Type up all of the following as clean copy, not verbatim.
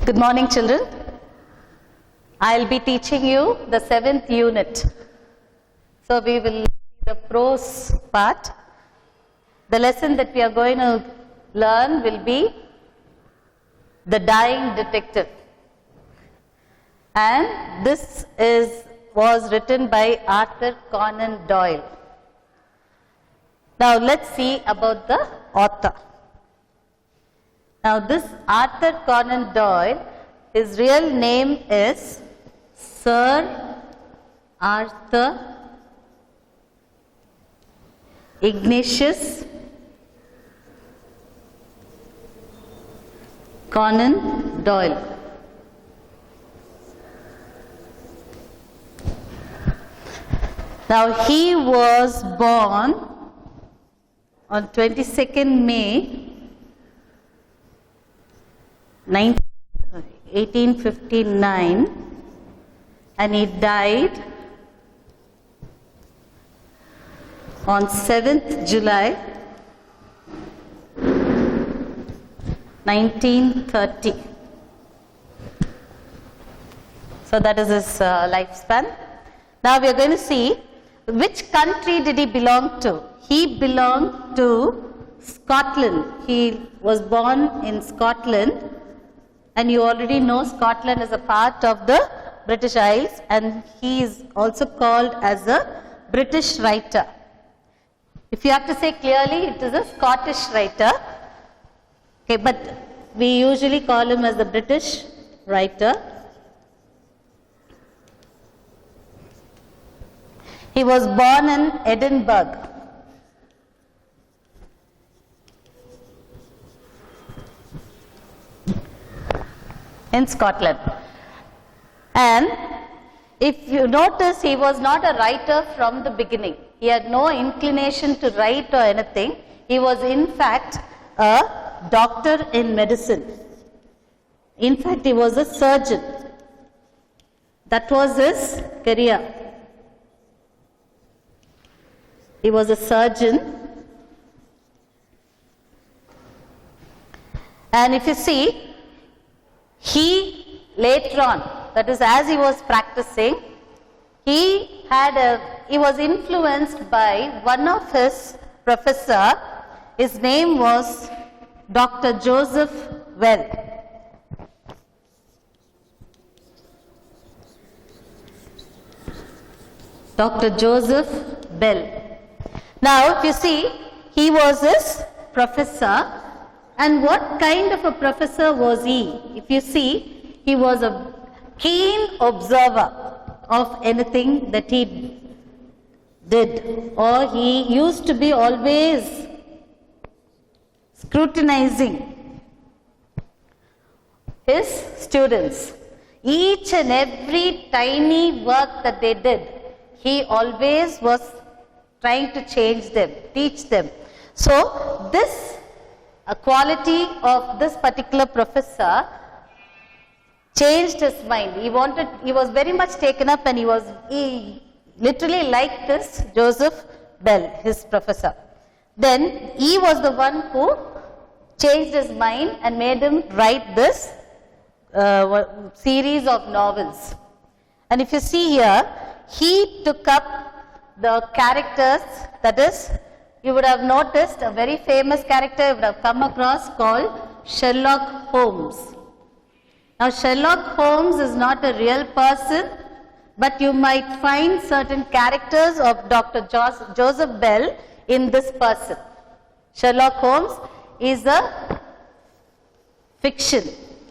Good morning, children. I'll be teaching you the 7th unit. So we will see the prose part. The lesson that we are going to learn will be The Dying Detective. And this was written by Arthur Conan Doyle. Now let's see about the author. Now this Arthur Conan Doyle, his real name is Sir Arthur Ignatius Conan Doyle. Now he was born on 22nd May 1859 and he died on 7th July 1930. So that is his lifespan. Now we are going to see which country did he belong to. He belonged to Scotland. He was born in Scotland. And you already know Scotland is a part of the British Isles, and he is also called as a British writer. If you have to say clearly, it is a Scottish writer. Okay, but we usually call him as the British writer. He was born in Edinburgh. In Scotland. And if you notice, he was not a writer from the beginning. He had no inclination to write or anything. He was in fact a doctor in medicine. In fact, he was a surgeon. That was his career. He was a surgeon. And if you see, he later on, that is as he was practicing, he was influenced by one of his professor. His name was Dr. Joseph Bell. Dr. Joseph Bell. Now if you see, he was his professor. And what kind of a professor was he? If you see, he was a keen observer of anything that he did, or he used to be always scrutinizing his students. Each and every tiny work that they did, he always was trying to change them, teach them. So this a quality of this particular professor changed his mind. He was very much taken up, and he literally liked this Joseph Bell, his professor. Then he was the one who changed his mind and made him write this series of novels. And if you see here, he took up the characters, that is, you would have noticed a very famous character you would have come across called Sherlock Holmes. Now Sherlock Holmes is not a real person, but you might find certain characters of Dr. Joseph Bell in this person. Sherlock Holmes is a fiction.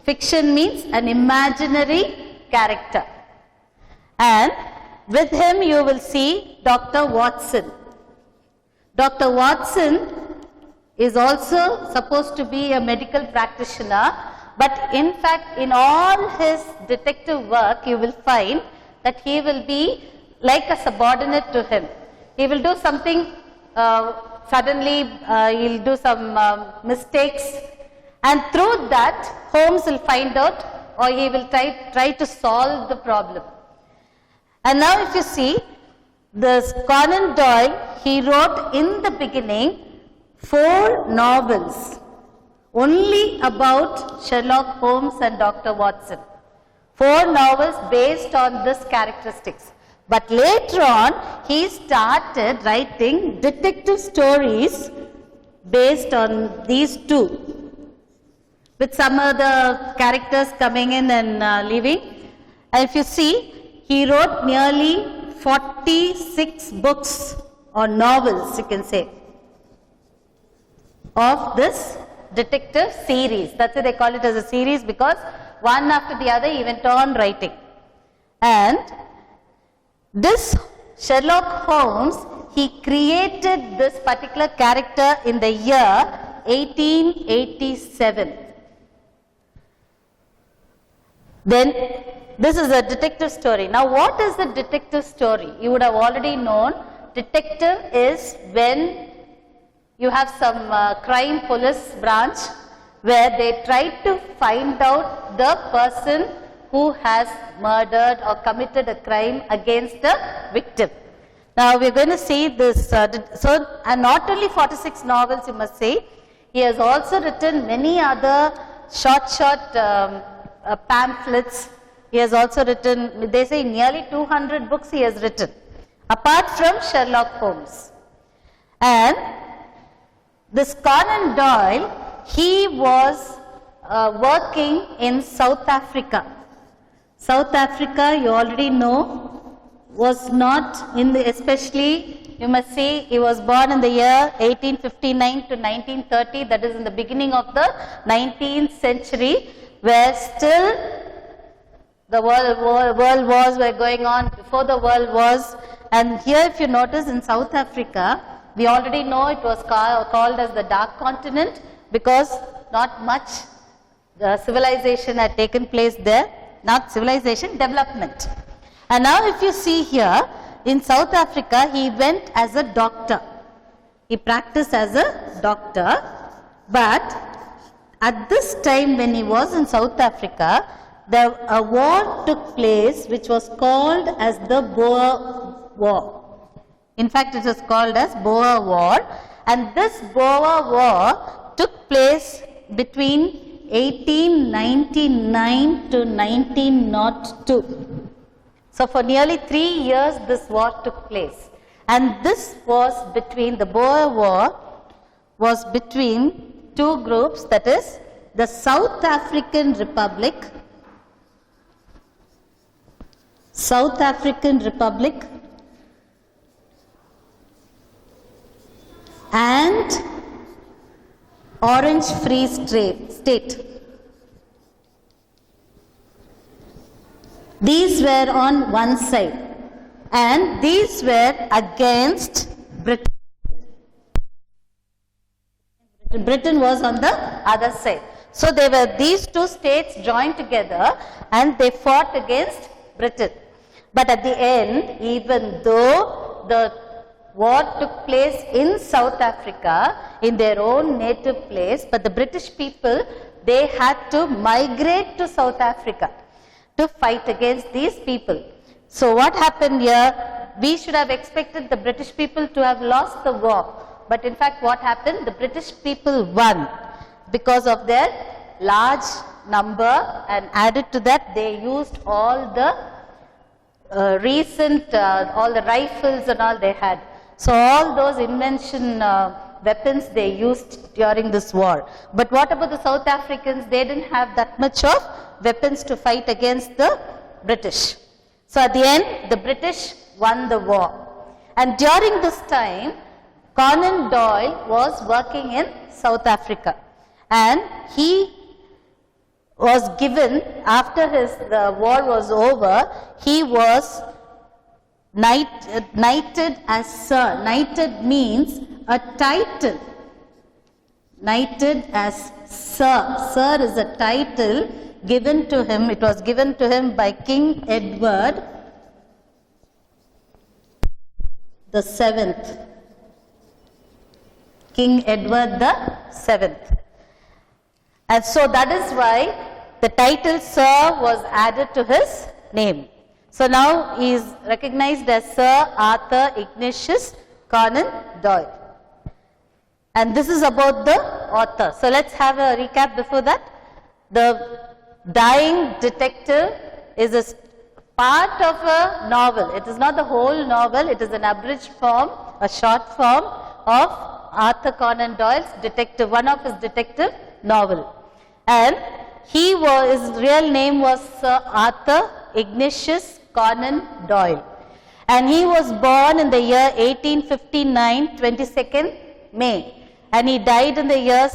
Fiction means an imaginary character. And with him you will see Dr. Watson. Dr. Watson is also supposed to be a medical practitioner, but in fact in all his detective work you will find that he will be like a subordinate to him. He will do something, suddenly he will do some mistakes, and through that Holmes will find out, or he will try to solve the problem. And now if you see, this Conan Doyle, he wrote in the beginning 4 novels. only about Sherlock Holmes and Dr. Watson. 4 novels based on this characteristics. But later on, he started writing detective stories based on these 2, with some other characters coming in and leaving. And if you see, he wrote nearly 46 books or novels, you can say, of this detective series. That's why they call it as a series, because one after the other he went on writing. And this Sherlock Holmes, he created this particular character in the year 1887. Then this is a detective story. Now what is a detective story? You would have already known. Detective is when you have some crime police branch where they try to find out the person who has murdered or committed a crime against the victim. Now we are going to see this, and not only 46 novels, you must say, he has also written many other short pamphlets. He has also written, they say nearly 200 books he has written, apart from Sherlock Holmes. And this Conan Doyle, he was working in South Africa. South Africa, you already know, was not in the, especially you must see he was born in the year 1859 to 1930, that is in the beginning of the 19th century, where still the world wars were going on, before the world wars. And here if you notice in South Africa, we already know it was called as the Dark Continent, because not much civilization had taken place there, not civilization, development. And now if you see here, in South Africa, he went as a doctor. He practiced as a doctor, but at this time when he was in South Africa, a war took place which was called as the Boer War. In fact, it was called as Boer War, and this Boer War took place between 1899 to 1902. So for nearly 3 years this war took place, and this was between, the Boer War was between 2 groups, that is the South African Republic and Orange Free State. These were on one side, and these were against Britain. Britain was on the other side. So they were, these 2 states joined together and they fought against Britain. But at the end, even though the war took place in South Africa, in their own native place, but the British people, they had to migrate to South Africa to fight against these people. So what happened here? We should have expected the British people to have lost the war. But in fact what happened? The British people won because of their large number, and added to that they used all the all the rifles and all they had. So all those invention weapons they used during this war. But what about the South Africans? They didn't have that much of weapons to fight against the British. So at the end, the British won the war. And during this time, Conan Doyle was working in South Africa, and he was given, after the war was over, he was knighted as Sir. Knighted means a title. Knighted as Sir. Sir is a title given to him. It was given to him by King Edward the 7th. King Edward the 7th. And so that is why the title Sir was added to his name. So now he is recognized as Sir Arthur Ignatius Conan Doyle. And this is about the author. So let's have a recap before that. The Dying Detective is a part of a novel. It is not the whole novel, it is an abridged form, a short form of Arthur Conan Doyle's detective, one of his detective novel. And his real name was Sir Arthur Ignatius Conan Doyle. And he was born in the year 1859, 22nd May. And he died in the year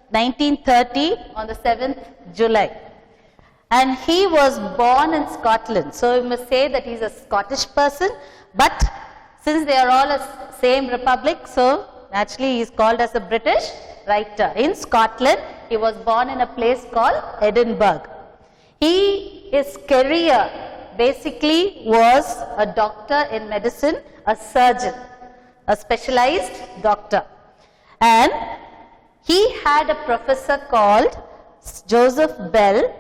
1930 on the 7th July. And he was born in Scotland. So you must say that he is a Scottish person. But since they are all a same republic, so naturally he is called as a British writer. In Scotland, he was born in a place called Edinburgh. His career basically was a doctor in medicine, a surgeon, a specialized doctor. And he had a professor called Joseph Bell,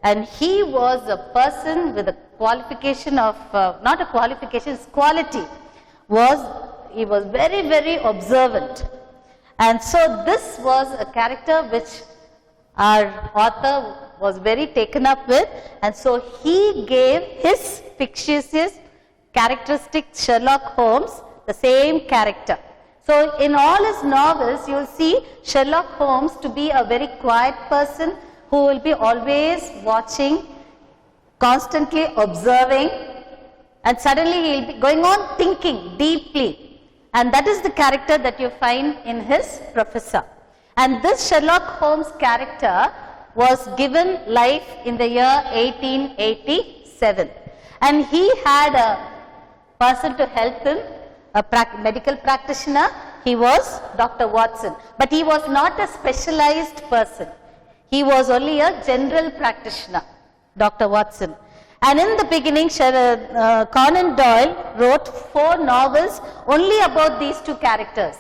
and he was a person with a qualification of, not a qualification, his quality was, he was very, very observant. And so this was a character which our author was very taken up with, and so he gave his fictitious characteristic Sherlock Holmes the same character. So in all his novels, you will see Sherlock Holmes to be a very quiet person who will be always watching, constantly observing, and suddenly he will be going on thinking deeply. And that is the character that you find in his professor. And this Sherlock Holmes character was given life in the year 1887. And he had a person to help him, a medical practitioner. He was Dr. Watson. But he was not a specialized person. He was only a general practitioner, Dr. Watson. And in the beginning, Conan Doyle wrote 4 novels only about these 2 characters.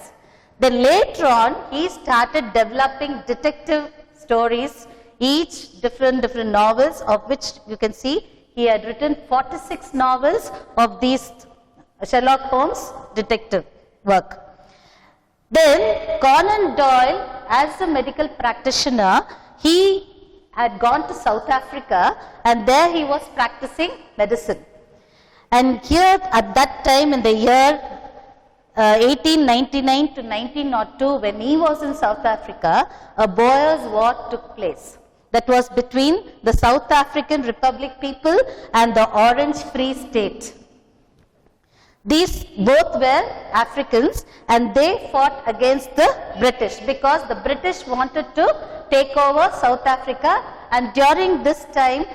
Then later on, he started developing detective stories, each different novels, of which you can see he had written 46 novels of these Sherlock Holmes detective work. Then Conan Doyle, as a medical practitioner, he had gone to South Africa, and there he was practicing medicine. And here at that time in the year 1899 to 1902, when he was in South Africa, a Boers War took place. That was between the South African Republic people and the Orange Free State. These both were Africans, and they fought against the British because the British wanted to take over South Africa, and during this time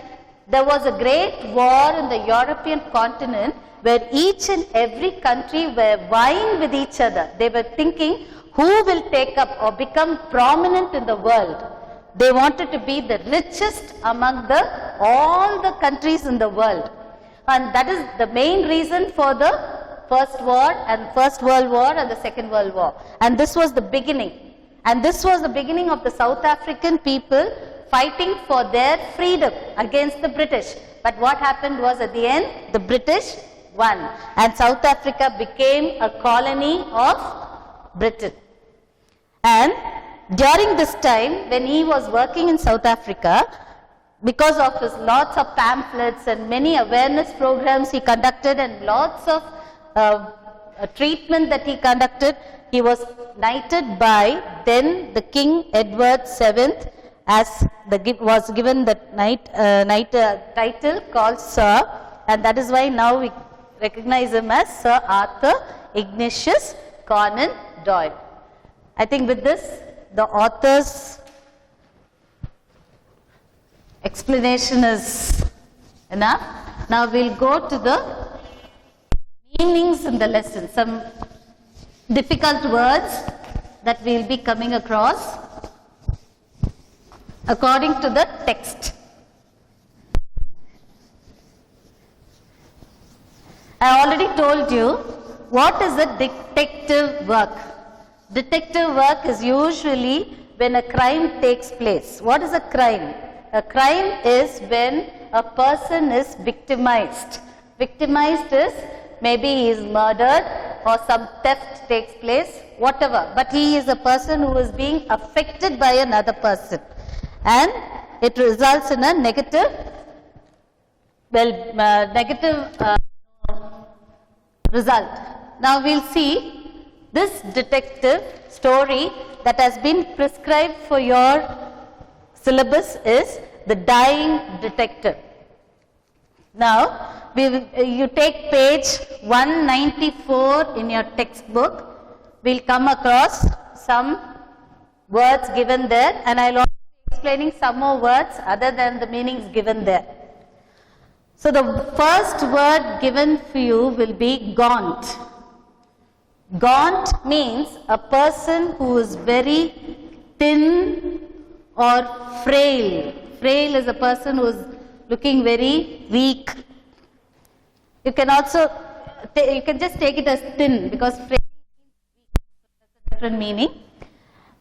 there was a great war in the European continent where each and every country were vying with each other. They were thinking who will take up or become prominent in the world. They wanted to be the richest among all the countries in the world. And that is the main reason for the First World War and the Second World War. And this was the beginning. And this was the beginning of the South African people fighting for their freedom against the British. But what happened was, at the end, the British won. And South Africa became a colony of Britain. And during this time, when he was working in South Africa, because of his lots of pamphlets and many awareness programs he conducted and lots of treatment that he conducted, he was knighted by then the King Edward VII, as was given the title called Sir, and that is why now we recognize him as Sir Arthur Ignatius Conan Doyle. I think with this, the author's explanation is enough. Now we'll go to the meanings in the lesson, some difficult words that we will be coming across according to the text. I already told you what is a detective work. Detective work is usually when a crime takes place. What is a crime? A crime is when a person is victimized. Victimized is maybe he is murdered or some theft takes place, whatever. But he is a person who is being affected by another person. And it results in a negative, result. Now we'll see this detective story that has been prescribed for your syllabus is the dying detective. Now you take page 194 in your textbook. We'll come across some words given there, and I'll also be explaining some more words other than the meanings given there. So the first word given for you will be gaunt. Gaunt means a person who is very thin or frail. Frail is a person who is looking very weak. You can also, you can just take it as thin, because frail is a different meaning.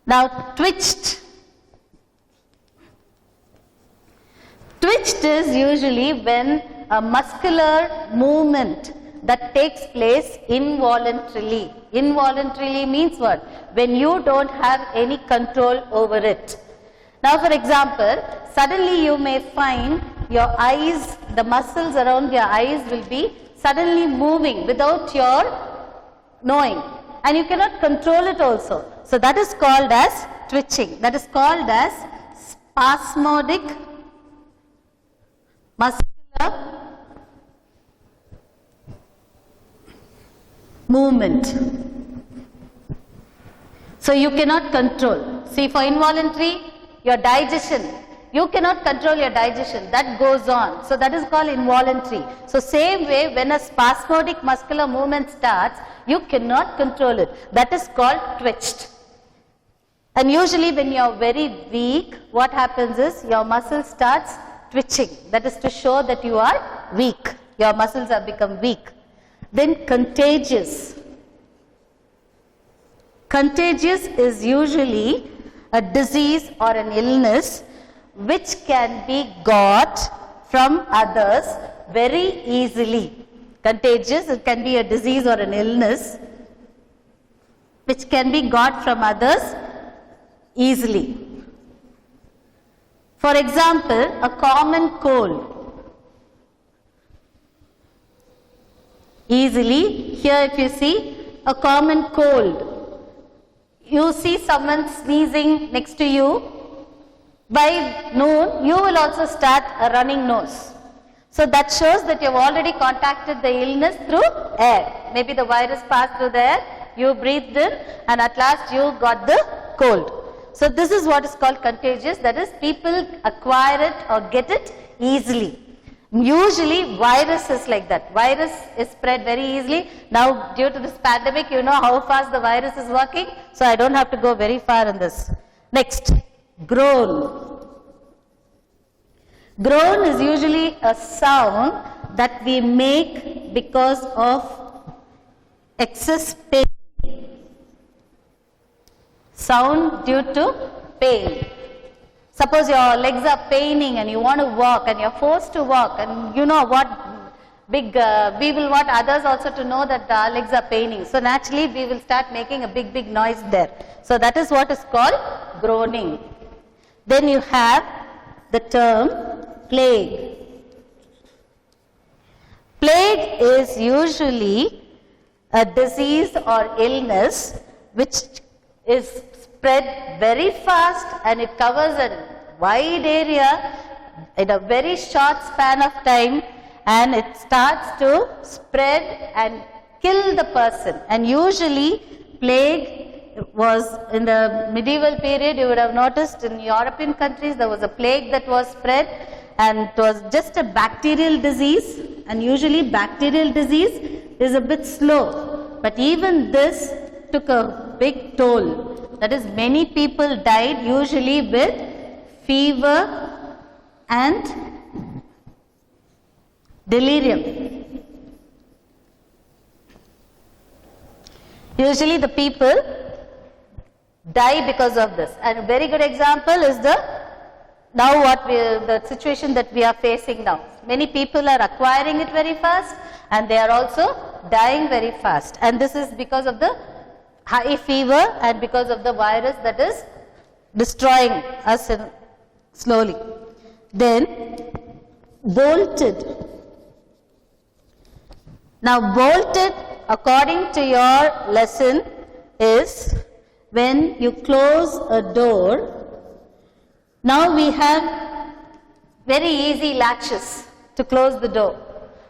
Now twitched. Twitched is usually when a muscular movement that takes place involuntarily. Involuntarily means what? When you don't have any control over it. Now for example, suddenly you may find your eyes, the muscles around your eyes will be suddenly moving without your knowing, and you cannot control it also. So that is called as twitching. That is called as spasmodic muscular movement. So you cannot control. See, for involuntary, your digestion, you cannot control your digestion, that goes on. So that is called involuntary. So same way, when a spasmodic muscular movement starts, you cannot control it. That is called twitched. And usually when you are very weak, what happens is your muscle starts twitching. That is to show that you are weak. Your muscles have become weak. Then contagious. Contagious is usually a disease or an illness which can be got from others very easily. Contagious, it can be a disease or an illness which can be got from others easily. For example, a common cold. Easily, here if you see a common cold, you see someone sneezing next to you, by noon you will also start a running nose. So that shows that you have already contacted the illness through air. Maybe the virus passed through the air, you breathed in, and at last you got the cold. So this is what is called contagious, that is people acquire it or get it easily. Usually virus is like that. Virus is spread very easily. Now due to this pandemic, you know how fast the virus is working. So I don't have to go very far in this. Next, groan. Groan is usually a sound that we make because of excess pain. Sound due to pain. Suppose your legs are paining and you want to walk and you're forced to walk, and you know what we will want others also to know that our legs are paining. So naturally we will start making a big noise there. So that is what is called groaning. Then you have the term plague. Plague is usually a disease or illness which is spread very fast and it covers a wide area in a very short span of time, and it starts to spread and kill the person. And usually plague was in the medieval period, you would have noticed in European countries there was a plague that was spread, and it was just a bacterial disease, and usually bacterial disease is a bit slow, but even this took a big toll. That is, many people died usually with fever and delirium. Usually the people die because of this. And a very good example is the situation that we are facing now. Many people are acquiring it very fast and they are also dying very fast. And this is because of the high fever and because of the virus that is destroying us slowly. Then bolted. Now bolted, according to your lesson, is when you close a door. Now we have very easy latches to close the door.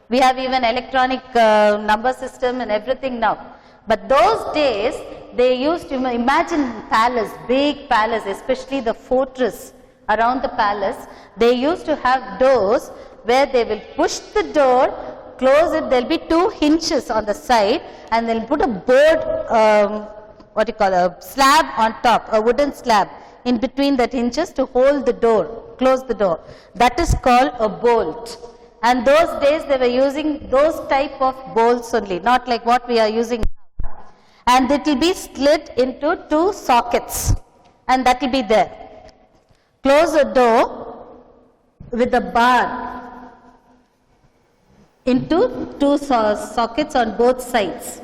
We have even electronic number system and everything now. But those days, they used to imagine palace, big palace, especially the fortress around the palace. They used to have doors where they will push the door, close it. There will be 2 hinges on the side, and they'll put a board, a slab on top, a wooden slab in between that hinges to hold the door, close the door. That is called a bolt. And those days they were using those type of bolts only, not like what we are using now. And it will be slit into 2 sockets, and that will be there. Close a door with a bar into 2 sockets on both sides.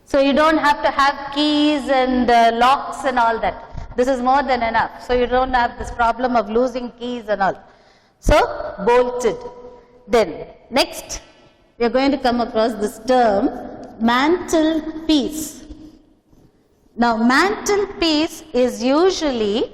So you don't have to have keys and locks and all that. This is more than enough. So you don't have this problem of losing keys and all. So bolted. Then next we are going to come across this term mantelpiece. Now mantelpiece is usually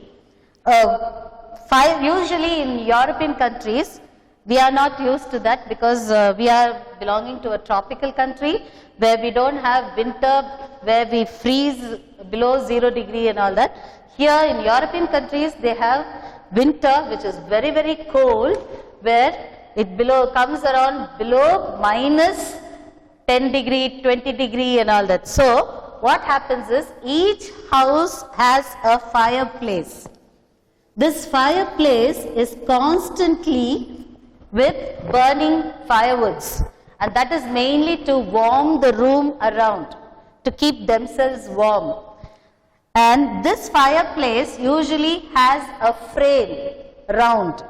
usually in European countries. We are not used to that because we are belonging to a tropical country where we don't have winter, where we freeze below 0 degree and all that. Here in European countries they have winter which is very, very cold, where it comes around below minus 10 degree, 20 degree and all that. So what happens is each house has a fireplace. This fireplace is constantly with burning firewoods, and that is mainly to warm the room around, to keep themselves warm. And this fireplace usually has a frame round,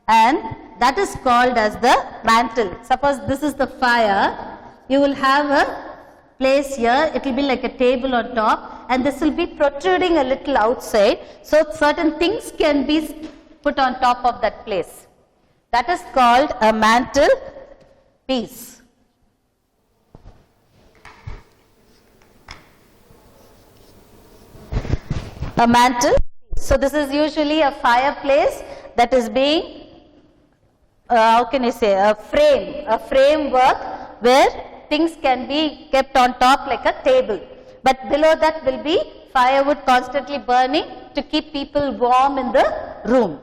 and that is called as the mantle. Suppose this is the fire, you will have a place here, it will be like a table on top, and this will be protruding a little outside, so certain things can be put on top of that place. That is called a mantle piece. A mantle. So this is usually a fireplace that is being, how can you say, a framework where things can be kept on top like a table. But below that will be firewood constantly burning to keep people warm in the room.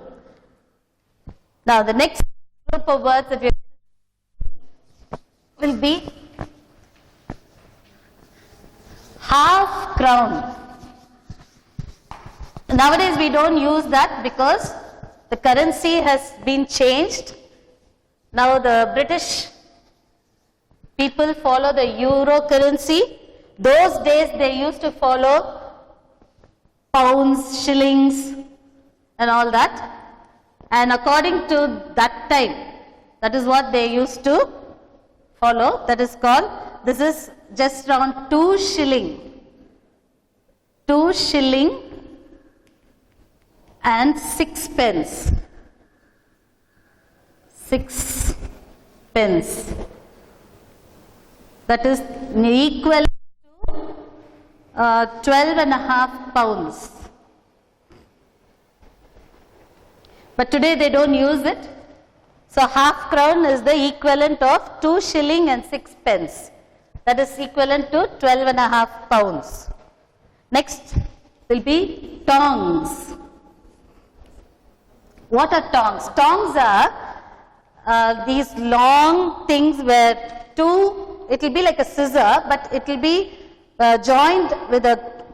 Now the next group of words that we will be half crown. Nowadays we don't use that because the currency has been changed. Now the British people follow the euro currency. Those days they used to follow pounds, shillings and all that. And according to that time, that is what they used to follow. That is called, this is just around 2 shilling. 2 shilling and 6 pence. 6 pence. That is equal to 12.5 pounds. But today they don't use it. So half crown is the equivalent of 2 shilling and 6 pence. That is equivalent to 12.5 pounds. Next will be tongs. What are tongs? Tongs are these long things where it will be like a scissor, but it will be joined with a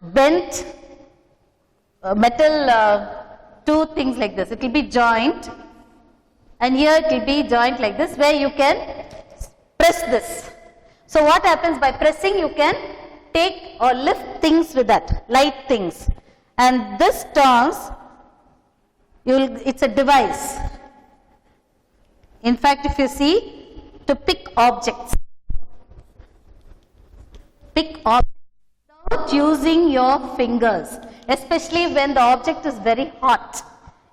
bent metal, 2 things like this. It will be joined, and here it will be joined like this, where you can press this. So what happens by pressing, you can take or lift things with that, light things. And this tongs, it's a device. In fact, if you see, to pick objects. object without using your fingers, especially when the object is very hot.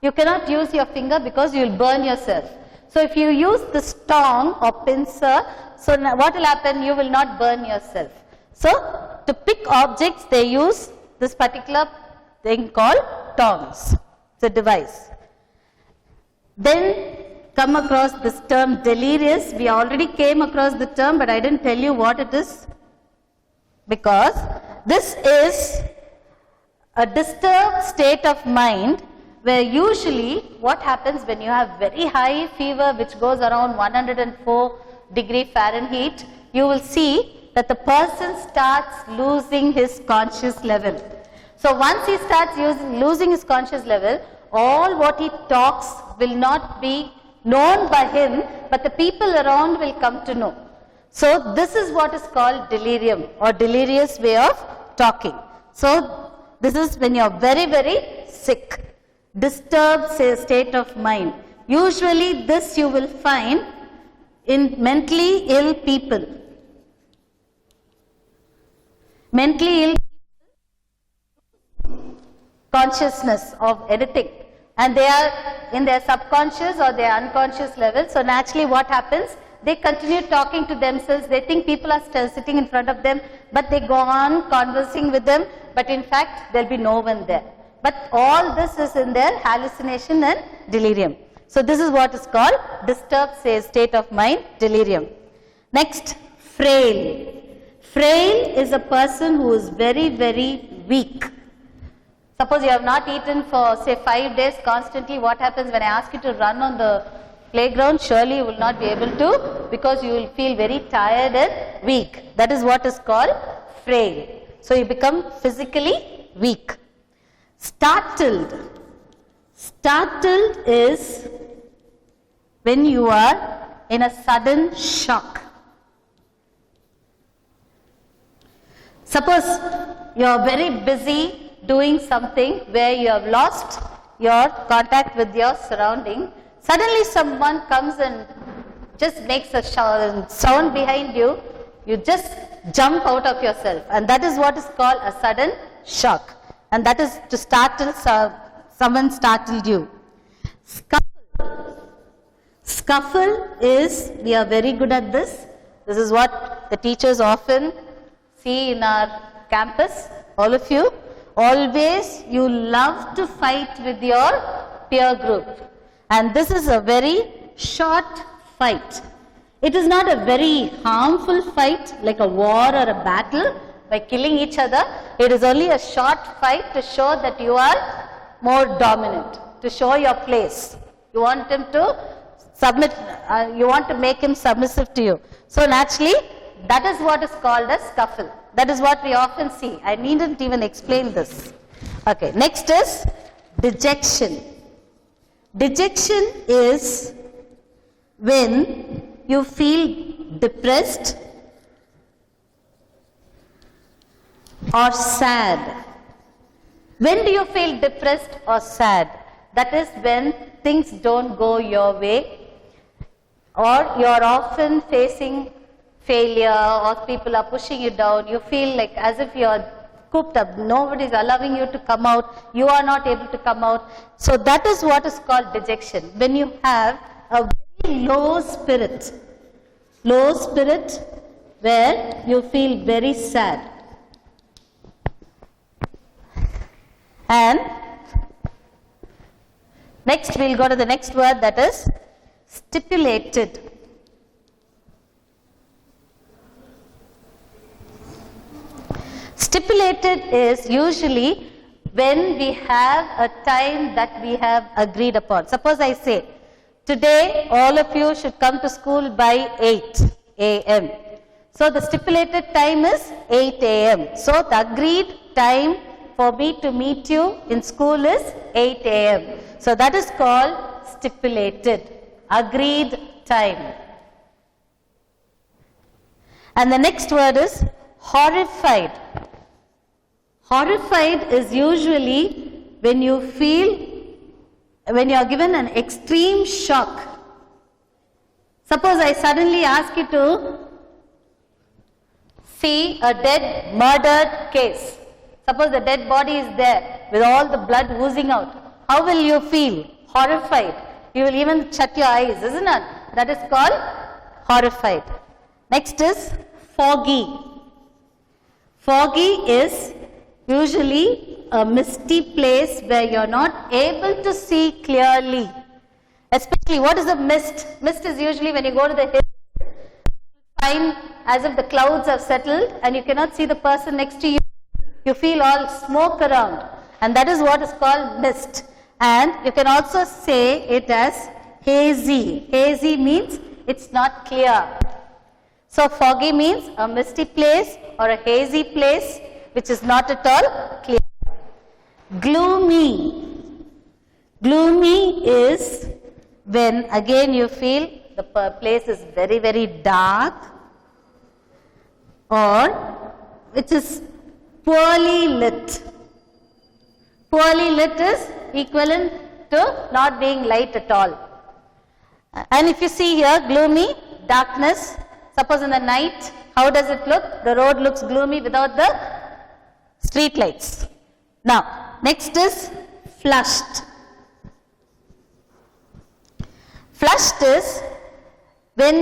You cannot use your finger because you will burn yourself. So if you use this tong or pincer, so what will happen? You will not burn yourself. So to pick objects, they use this particular thing called tongs. It's a device. Then come across this term delirious. We already came across the term, but I didn't tell you what it is, because this is a disturbed state of mind where usually what happens when you have very high fever which goes around 104 degree Fahrenheit, you will see that the person starts losing his conscious level. So once he starts losing his conscious level, all what he talks will not be known by him, but the people around will come to know. So this is what is called delirium or delirious way of talking. So this is when you are very, very sick. Disturbed state of mind. Usually this you will find in mentally ill people. Mentally ill consciousness of anything, and they are in their subconscious or their unconscious level. So naturally what happens? They continue talking to themselves. They think people are still sitting in front of them, but they go on conversing with them, but in fact there will be no one there. But all this is in their hallucination and delirium. So this is what is called disturbed state of mind, delirium. Next, frail. Frail is a person who is very, very weak. Suppose you have not eaten for say 5 days constantly. What happens when I ask you to run on the playground? Surely you will not be able to, because you will feel very tired and weak. That is what is called frail. So you become physically weak. Startled. Startled is when you are in a sudden shock. Suppose you are very busy doing something where you have lost your contact with your surrounding. Suddenly someone comes and just makes a sound behind you. You just jump out of yourself, and that is what is called a sudden shock. And that is to startle, someone startled you. Scuffle. Scuffle is, we are very good at this. This is what the teachers often see in our campus, all of you. Always you love to fight with your peer group. And this is a very short fight. It is not a very harmful fight like a war or a battle by killing each other. It is only a short fight to show that you are more dominant, to show your place. You want him to submit, you want to make him submissive to you. So naturally, that is what is called a scuffle. That is what we often see. I needn't even explain this. Okay, next is dejection. Dejection is when you feel depressed or sad. When do you feel depressed or sad? That is when things don't go your way, or you are often facing failure, or people are pushing you down. You feel like as if you are cooped up. Nobody is allowing you to come out. You are not able to come out. So that is what is called dejection. When you have a very low spirit where you feel very sad. And next we will go to the next word, that is stipulated. Stipulated is usually when we have a time that we have agreed upon. Suppose I say, today all of you should come to school by 8 a.m. So the stipulated time is 8 a.m. So the agreed time for me to meet you in school is 8 a.m. So that is called stipulated, agreed time. And the next word is horrified. Horrified is usually when you are given an extreme shock. Suppose I suddenly ask you to see a dead, murdered case. Suppose the dead body is there with all the blood oozing out. How will you feel? Horrified. You will even shut your eyes, isn't it? That is called horrified. Next is foggy. Foggy is usually a misty place where you are not able to see clearly. Especially, what is a mist? Mist is usually when you go to the hills, find as if the clouds have settled and you cannot see the person next to you. You feel all smoke around, and that is what is called mist. And you can also say it as hazy. Hazy means it's not clear. So foggy means a misty place or a hazy place which is not at all clear. Gloomy. Gloomy is when again you feel the place is very, very dark, or which is poorly lit. Poorly lit is equivalent to not being light at all. And if you see here, gloomy, darkness, suppose in the night, how does it look? The road looks gloomy without the street lights. Now, next is flushed. Flushed is when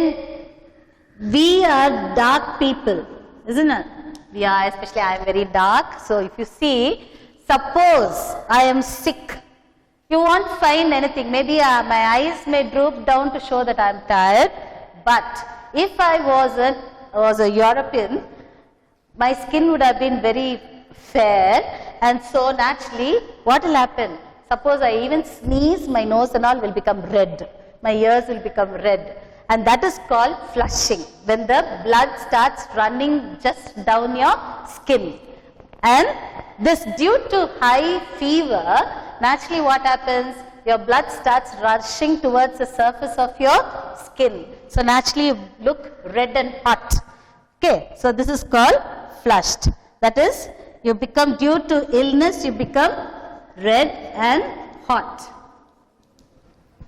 we are dark people, isn't it? We are, especially I am very dark. So if you see, suppose I am sick, you won't find anything. Maybe my eyes may droop down to show that I am tired. But if I was a European, my skin would have been very fair, and so naturally, what will happen? Suppose I even sneeze, my nose and all will become red. My ears will become red. And that is called flushing, when the blood starts running just down your skin. And this, due to high fever, naturally what happens? Your blood starts rushing towards the surface of your skin. So naturally you look red and hot. Okay, so this is called flushed. That is, you become, due to illness, you become red and hot.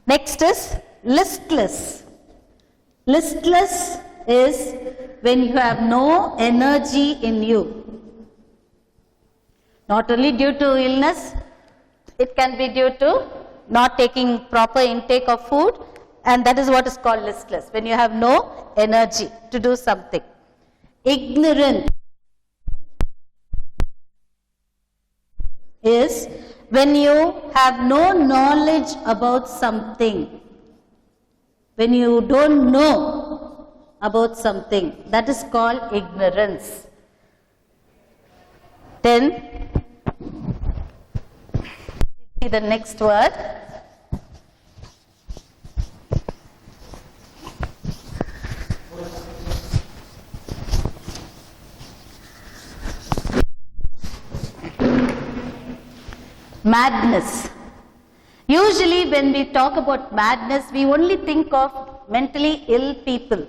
Next is listless. Listless is when you have no energy in you. Not only due to illness, it can be due to not taking proper intake of food, and that is what is called listless, when you have no energy to do something. Ignorant is when you have no knowledge about something. When you don't know about something, that is called ignorance. Then, see the next word. Madness. Usually when we talk about madness, we only think of mentally ill people.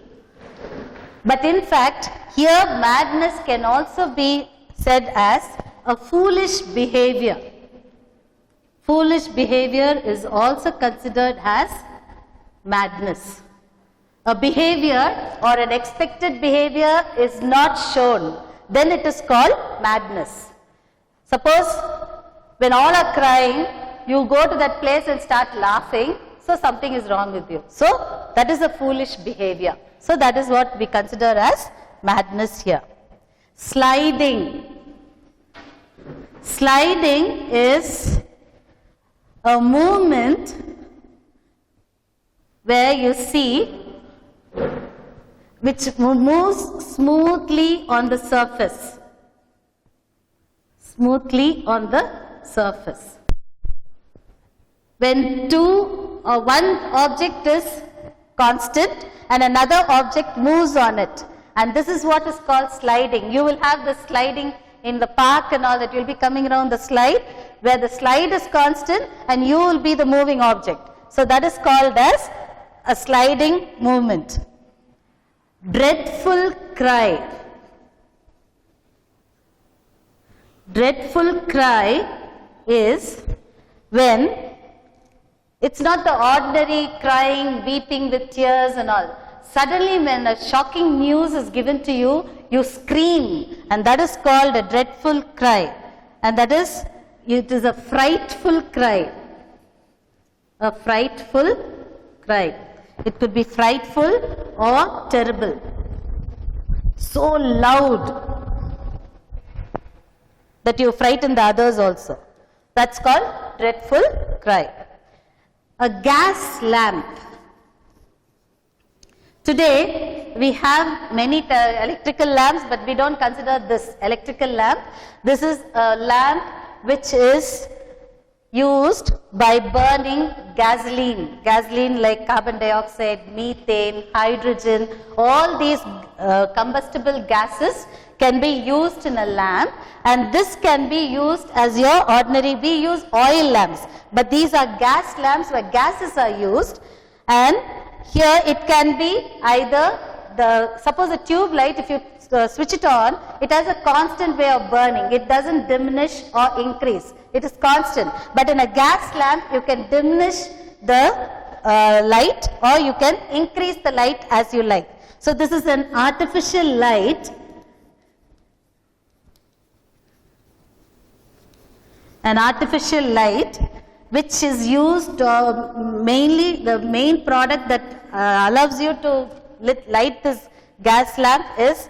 But in fact, here madness can also be said as a foolish behavior. Foolish behavior is also considered as madness. A behavior or an expected behavior is not shown, then it is called madness. Suppose when all are crying, you go to that place and start laughing, so something is wrong with you. So that is a foolish behavior. So that is what we consider as madness here. Sliding. Sliding is a movement where you see which moves smoothly on the surface. Smoothly on the surface. When one object is constant and another object moves on it, and this is what is called sliding. You will have the sliding in the park and all that. You will be coming around the slide where the slide is constant and you will be the moving object. So that is called as a sliding movement. Dreadful cry. Dreadful cry is when it's not the ordinary crying, weeping with tears and all. Suddenly when a shocking news is given to you, you scream, and that is called a dreadful cry. And that is, it is a frightful cry. A frightful cry. It could be frightful or terrible. So loud that you frighten the others also. That's called dreadful cry. A gas lamp. Today we have many electrical lamps, but we don't consider this electrical lamp. This is a lamp which is used by burning gasoline. Gasoline like carbon dioxide, methane, hydrogen, all these combustible gases can be used in a lamp, and this can be used as your ordinary, we use oil lamps, but these are gas lamps where gases are used, and here it can be either suppose a tube light, if you switch it on, it has a constant way of burning, it doesn't diminish or increase, it is constant. But in a gas lamp you can diminish the light, or you can increase the light as you like. So this is an artificial light, which is used mainly, the main product that allows you to light this gas lamp is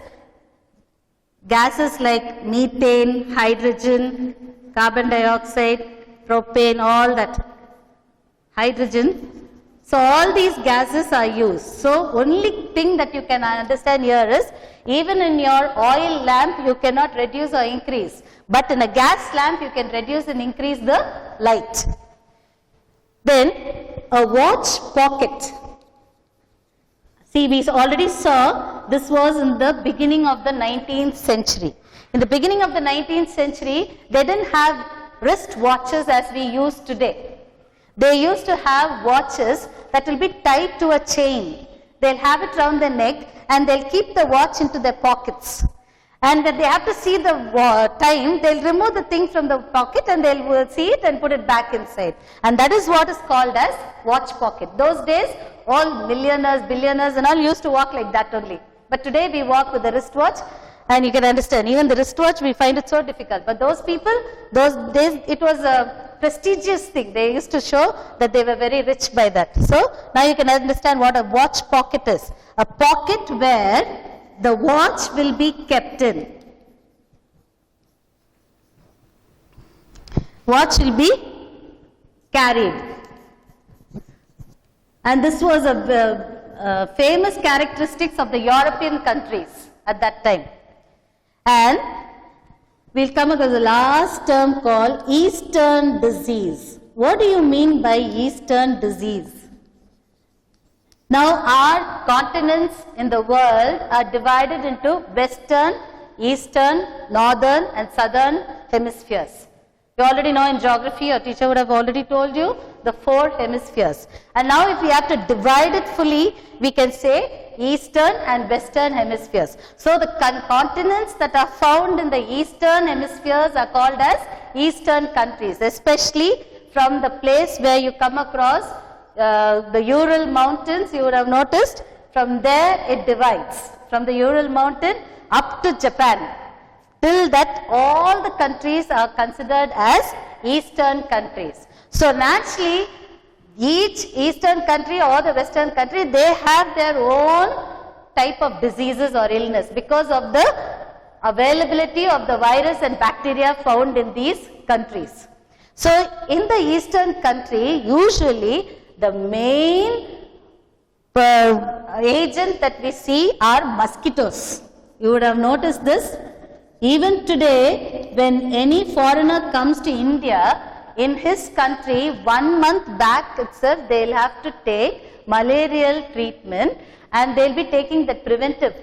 gases like methane, hydrogen, carbon dioxide, propane, all that, hydrogen. So all these gases are used. So only thing that you can understand here is, even in your oil lamp you cannot reduce or increase, but in a gas lamp you can reduce and increase the light. Then a watch pocket. See, we already saw this was in the beginning of the 19th century. In the beginning of the 19th century, they didn't have wrist watches as we use today. They used to have watches that will be tied to a chain. They'll have it around their neck and they'll keep the watch into their pockets. And when they have to see the time, they'll remove the thing from the pocket and they'll see it and put it back inside. And that is what is called as watch pocket. Those days, all millionaires, billionaires and all used to walk like that only. But today we walk with the wristwatch, and you can understand, even the wristwatch we find it so difficult. But those people, those days, it was a prestigious thing. They used to show that they were very rich by that. So now you can understand what a watch pocket is. A pocket where the watch will be kept in. Watch will be carried. And this was a famous characteristics of the European countries at that time. And we'll come across the last term called Eastern disease. What do you mean by Eastern disease? Now our continents in the world are divided into Western, Eastern, Northern and Southern hemispheres. You already know in geography, your teacher would have already told you the 4 hemispheres. And now if we have to divide it fully, we can say Eastern and Western hemispheres. So the continents that are found in the Eastern hemispheres are called as Eastern countries, especially from the place where you come across the Ural mountains. You would have noticed from there it divides from the Ural mountain up to Japan. Till that all the countries are considered as Eastern countries. So naturally each Eastern country or the Western country, they have their own type of diseases or illness because of the availability of the virus and bacteria found in these countries. So in the Eastern country, usually the main agent that we see are mosquitoes. You would have noticed this. Even today, when any foreigner comes to India, in his country, 1 month back itself, they'll have to take malarial treatment and they'll be taking the preventive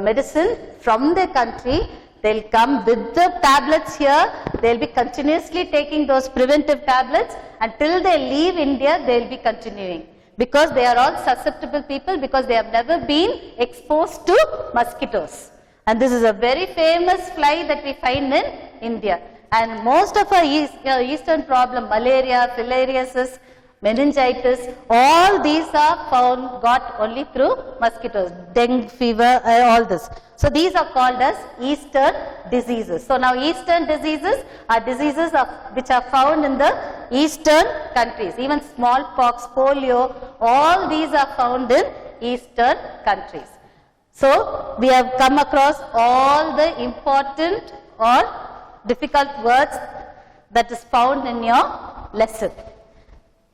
medicine from their country. They'll come with the tablets here, they'll be continuously taking those preventive tablets until they leave India, they'll be continuing. Because they are all susceptible people, because they have never been exposed to mosquitoes. And this is a very famous fly that we find in India. And most of our Eastern problem, malaria, filariasis, meningitis, all these are got only through mosquitoes, dengue fever, all this. So these are called as eastern diseases. So now eastern diseases are diseases which are found in the eastern countries. Even smallpox, polio, all these are found in eastern countries. So we have come across all the important or difficult words that is found in your lesson.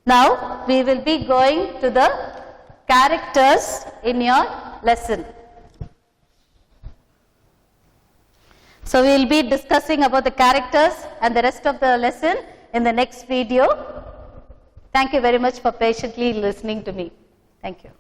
Now we will be going to the characters in your lesson. So we will be discussing about the characters and the rest of the lesson in the next video. Thank you very much for patiently listening to me. Thank you.